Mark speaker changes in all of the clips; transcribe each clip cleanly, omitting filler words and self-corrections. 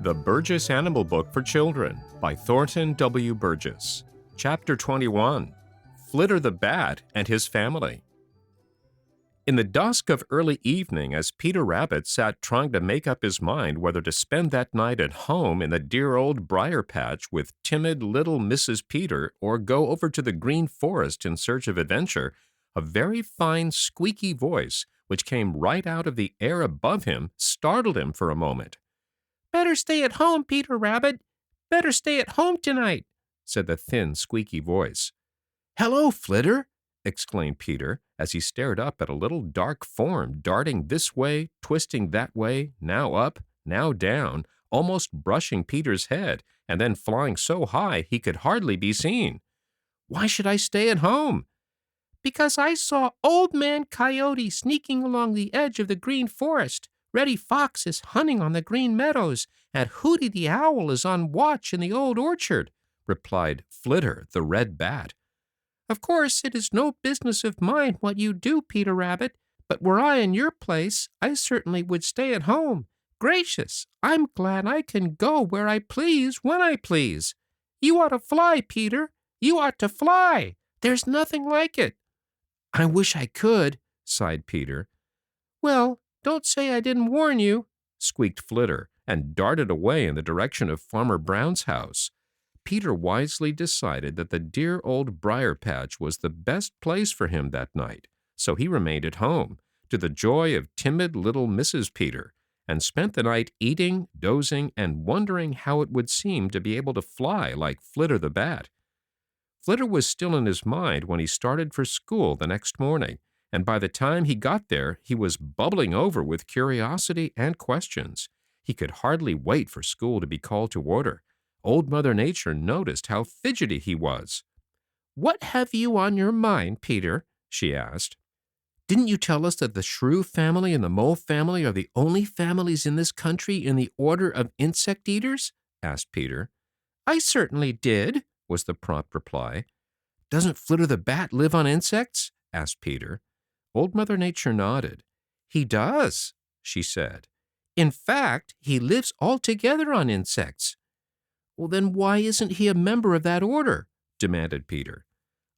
Speaker 1: The Burgess Animal Book for Children by Thornton W. Burgess. Chapter 21. Flitter the Bat and His Family. In the dusk of early evening, as Peter Rabbit sat trying to make up his mind whether to spend that night at home in the dear old briar patch with timid little Mrs. Peter or go over to the Green Forest in search of adventure, a very fine squeaky voice, which came right out of the air above him, startled him for a moment.
Speaker 2: "Better stay at home, Peter Rabbit. Better stay at home tonight," said the thin, squeaky voice.
Speaker 1: "Hello, Flitter!" exclaimed Peter, as he stared up at a little dark form darting this way, twisting that way, now up, now down, almost brushing Peter's head, and then flying so high he could hardly be seen. "Why should I stay at home?"
Speaker 2: "Because I saw Old Man Coyote sneaking along the edge of the Green Forest. Reddy Fox is hunting on the Green Meadows, and Hooty the Owl is on watch in the Old Orchard," replied Flitter the Red Bat. "Of course, it is no business of mine what you do, Peter Rabbit, but were I in your place, I certainly would stay at home. Gracious, I'm glad I can go where I please when I please. You ought to fly, Peter. You ought to fly. There's nothing like it."
Speaker 1: "I wish I could," sighed Peter.
Speaker 2: "Well, don't say I didn't warn you,"
Speaker 1: squeaked Flitter, and darted away in the direction of Farmer Brown's house. Peter wisely decided that the dear old briar patch was the best place for him that night, so he remained at home, to the joy of timid little Mrs. Peter, and spent the night eating, dozing, and wondering how it would seem to be able to fly like Flitter the Bat. Flitter was still in his mind when he started for school the next morning, and by the time he got there, he was bubbling over with curiosity and questions. He could hardly wait for school to be called to order. Old Mother Nature noticed how fidgety he was.
Speaker 2: "What have you on your mind, Peter?" she asked.
Speaker 1: "Didn't you tell us that the shrew family and the mole family are the only families in this country in the order of insect eaters?" asked Peter.
Speaker 2: "I certainly did," was the prompt reply.
Speaker 1: "Doesn't Flitter the Bat live on insects?" asked Peter. Old Mother Nature nodded.
Speaker 2: "He does," she said. "In fact, he lives altogether on insects."
Speaker 1: "Well, then why isn't he a member of that order?" demanded Peter.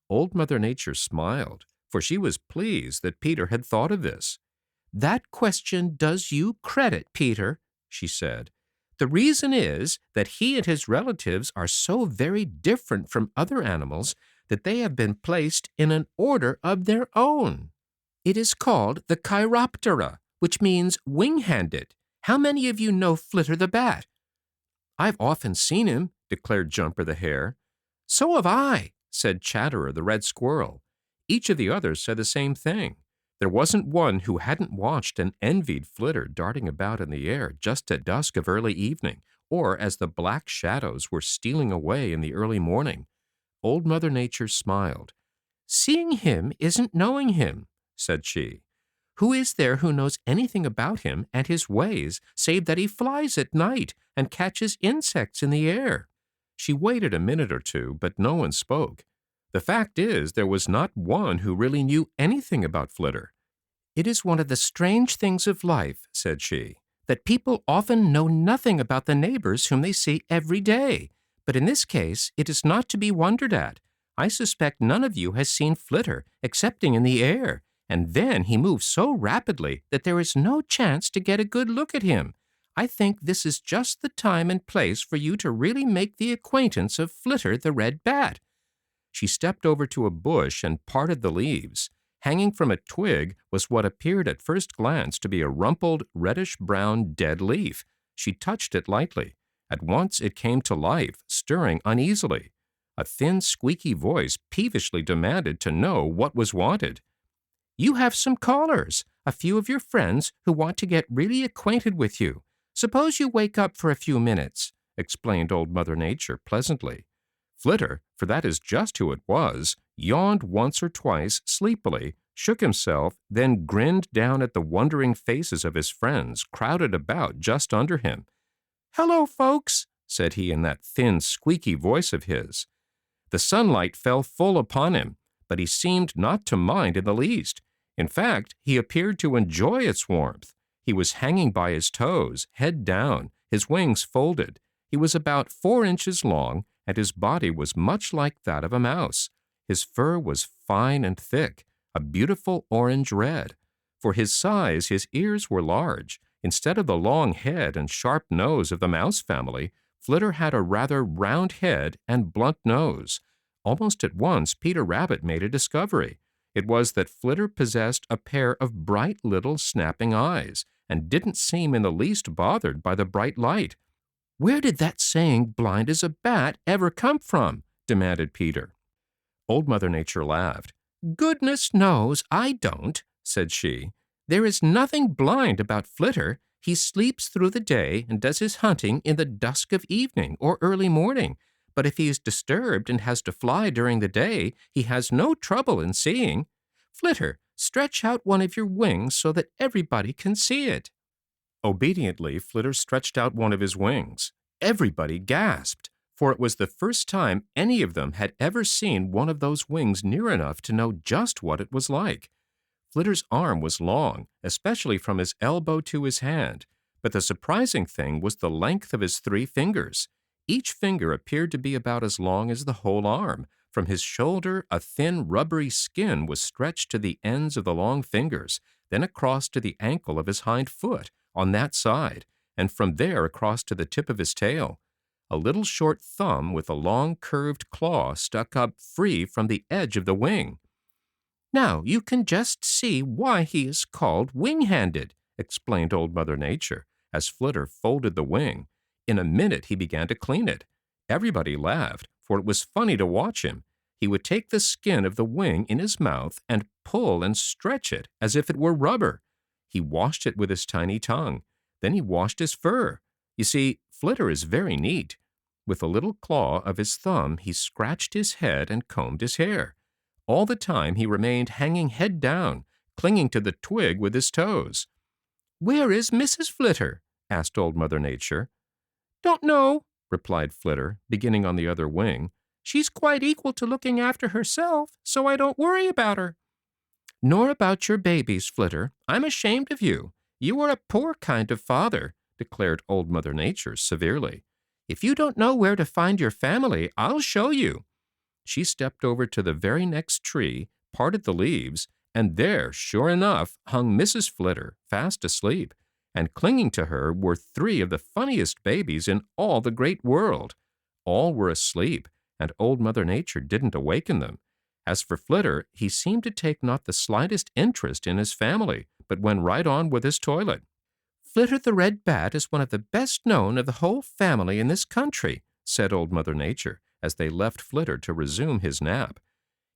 Speaker 1: Old Mother Nature smiled, for she was pleased that Peter had thought of this.
Speaker 2: "That question does you credit, Peter," she said. "The reason is that he and his relatives are so very different from other animals that they have been placed in an order of their own. It is called the Chiroptera, which means wing-handed. How many of you know Flitter the Bat?"
Speaker 1: "I've often seen him," declared Jumper the Hare.
Speaker 2: "So have I," said
Speaker 1: Chatterer the Red Squirrel. Each of the others said the same thing. There wasn't one who hadn't watched and envied Flitter darting about in the air just at dusk of early evening, or as the black shadows were stealing away in the early morning. Old Mother Nature smiled.
Speaker 2: "Seeing him isn't knowing him," said she. "Who is there who knows anything about him and his ways, save that he flies at night and catches insects in the air?"
Speaker 1: She waited a minute or two, but no one spoke. The fact is, there was not one who really knew anything about Flitter.
Speaker 2: "It is one of the strange things of life," said she, "that people often know nothing about the neighbors whom they see every day. But in this case, it is not to be wondered at. I suspect none of you has seen Flitter, excepting in the air, and then he moves so rapidly that there is no chance to get a good look at him. I think this is just the time and place for you to really make the acquaintance of Flitter the Red Bat."
Speaker 1: She stepped over to a bush and parted the leaves. Hanging from a twig was what appeared at first glance to be a rumpled, reddish-brown dead leaf. She touched it lightly. At once it came to life, stirring uneasily. A thin, squeaky voice peevishly demanded to know what was wanted.
Speaker 2: "You have some callers, a few of your friends who want to get really acquainted with you. Suppose you wake up for a few minutes," explained Old Mother Nature pleasantly.
Speaker 1: Flitter, for that is just who it was, yawned once or twice sleepily, shook himself, then grinned down at the wondering faces of his friends crowded about just under him.
Speaker 2: "Hello, folks,"
Speaker 1: said he in that thin, squeaky voice of his. The sunlight fell full upon him, but he seemed not to mind in the least. In fact, he appeared to enjoy its warmth. He was hanging by his toes, head down, His wings folded. He was about 4 inches long, and his body was much like that of a mouse. His fur was fine and thick, a beautiful orange red. For his size, his ears were large. Instead of the long head and sharp nose of the mouse family, Flitter had a rather round head and blunt nose. Almost at once, Peter Rabbit made a discovery. It was that Flitter possessed a pair of bright little snapping eyes, and didn't seem in the least bothered by the bright light. "Where did that saying, 'blind as a bat,' ever come from?" demanded Peter. Old Mother Nature laughed. "Goodness knows, I don't," said she. "There is nothing blind about Flitter. He sleeps through the day and does his hunting in the dusk of evening or early morning. But if he is disturbed and has to fly during the day, he has no trouble in seeing. Flitter, stretch out one of your wings so that everybody can see it." Obediently, Flitter stretched out one of his wings. Everybody gasped, for it was the first time any of them had ever seen one of those wings near enough to know just what it was like. Flitter's arm was long, especially from his elbow to his hand, but the surprising thing was the length of his 3 fingers. Each finger appeared to be about as long as the whole arm. From his shoulder, a thin, rubbery skin was stretched to the ends of the long fingers, then across to the ankle of his hind foot, on that side, and from there across to the tip of his tail. A little short thumb with a long curved claw stuck up free from the edge of the wing. "Now you can just see why he is called wing-handed," explained Old Mother Nature, as Flitter folded the wing. In a minute he began to clean it. Everybody laughed, for it was funny to watch him. He would take the skin of the wing in his mouth and pull and stretch it as if it were rubber. He washed it with his tiny tongue. Then he washed his fur. You see, Flitter is very neat. With a little claw of his thumb, he scratched his head and combed his hair. All the time he remained hanging head down, clinging to the twig with his toes. "Where is Mrs. Flitter?" asked Old Mother Nature. "Don't know," replied Flitter, beginning on the other wing. "She's quite equal to looking after herself, so I don't worry about her." "Nor about your babies, Flitter. I'm ashamed of you. You are a poor kind of father," declared Old Mother Nature severely. "If you don't know where to find your family, I'll show you." She stepped over to the very next tree, parted the leaves, and there, sure enough, hung Mrs. Flitter, fast asleep, and clinging to her were 3 of the funniest babies in all the great world. All were asleep, and Old Mother Nature didn't awaken them. As for Flitter, he seemed to take not the slightest interest in his family, but went right on with his toilet. "Flitter the Red Bat is one of the best known of the whole family in this country," said Old Mother Nature, as they left Flitter to resume his nap.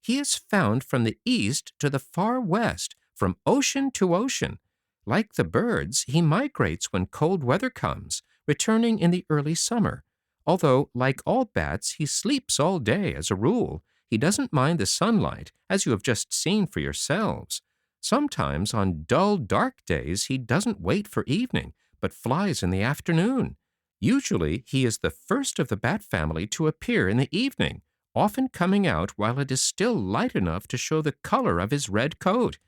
Speaker 1: "He is found from the east to the far west, from ocean to ocean. Like the birds, he migrates when cold weather comes, returning in the early summer. Although, like all bats, he sleeps all day as a rule. He doesn't mind the sunlight, as you have just seen for yourselves. Sometimes, on dull, dark days, he doesn't wait for evening, but flies in the afternoon. Usually, he is the first of the bat family to appear in the evening, often coming out while it is still light enough to show the color of his red coat.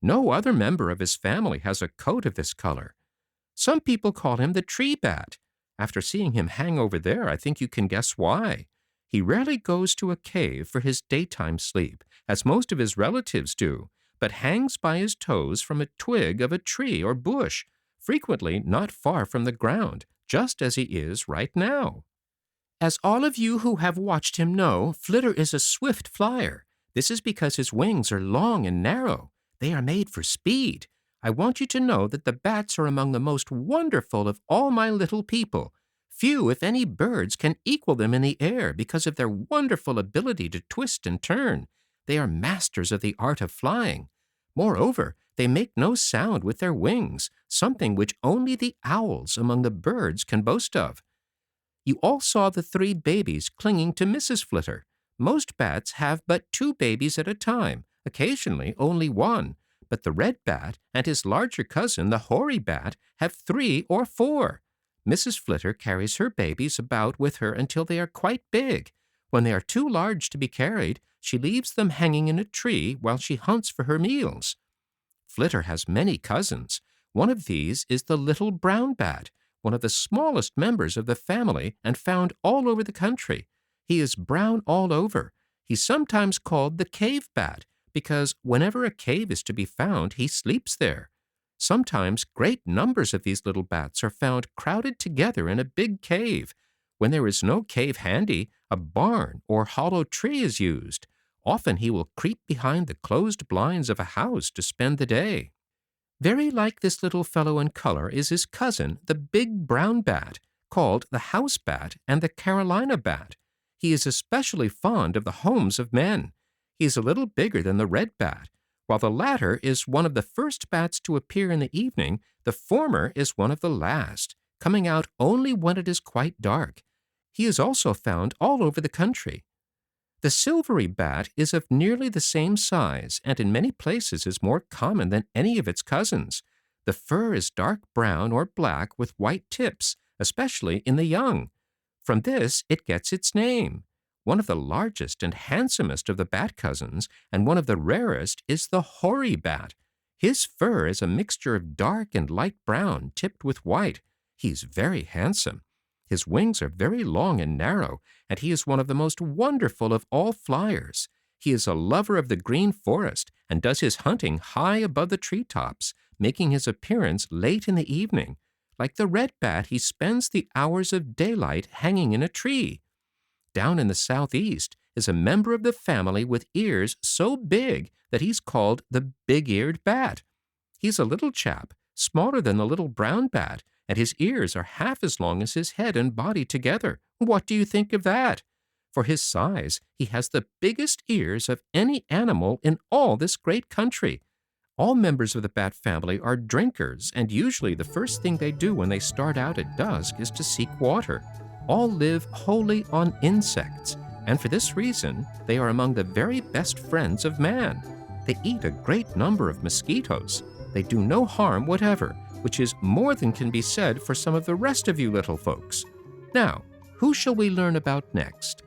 Speaker 1: No other member of his family has a coat of this color. Some people call him the tree bat. After seeing him hang over there, I think you can guess why. He rarely goes to a cave for his daytime sleep, as most of his relatives do, but hangs by his toes from a twig of a tree or bush, frequently not far from the ground, just as he is right now. As all of you who have watched him know, Flitter is a swift flyer. This is because his wings are long and narrow. They are made for speed. I want you to know that the bats are among the most wonderful of all my little people. Few, if any, birds can equal them in the air because of their wonderful ability to twist and turn. They are masters of the art of flying. Moreover, they make no sound with their wings, something which only the owls among the birds can boast of. You all saw the 3 babies clinging to Mrs. Flitter. Most bats have but 2 babies at a time, occasionally only 1, but the red bat and his larger cousin, the hoary bat, have 3 or 4. Mrs. Flitter carries her babies about with her until they are quite big. When they are too large to be carried, she leaves them hanging in a tree while she hunts for her meals. Flitter has many cousins. One of these is the little brown bat,
Speaker 2: one of the smallest members of the family and found all over the country. He is brown all over. He's sometimes called the cave bat because whenever a cave is to be found, he sleeps there. Sometimes great numbers of these little bats are found crowded together in a big cave. When there is no cave handy, a barn or hollow tree is used. Often he will creep behind the closed blinds of a house to spend the day. Very like this little fellow in color is his cousin, the big brown bat, called the house bat and the Carolina bat. He is especially fond of the homes of men. He is a little bigger than the red bat. While the latter is one of the first bats to appear in the evening, the former is one of the last, coming out only when it is quite dark. He is also found all over the country. The silvery bat is of nearly the same size and in many places is more common than any of its cousins. The fur is dark brown or black with white tips, especially in the young. From this it gets its name. One of the largest and handsomest of the bat cousins, and one of the rarest, is the hoary bat. His fur is a mixture of dark and light brown tipped with white. He's very handsome. His wings are very long and narrow, and he is one of the most wonderful of all flyers. He is a lover of the green forest and does his hunting high above the treetops, making his appearance late in the evening. Like the red bat, he spends the hours of daylight hanging in a tree. Down in the southeast is a member of the family with ears so big that he's called the big-eared bat. He's a little chap, smaller than the little brown bat, and his ears are half as long as his head and body together. What do you think of that? For his size, he has the biggest ears of any animal in all this great country. All members of the bat family are drinkers, and usually the first thing they do when they start out at dusk is to seek water. All live wholly on insects, and for this reason, they are among the very best friends of man. They eat a great number of mosquitoes. They do no harm whatever, which is more than can be said for some of the rest of you little folks. Now, who shall we learn about next?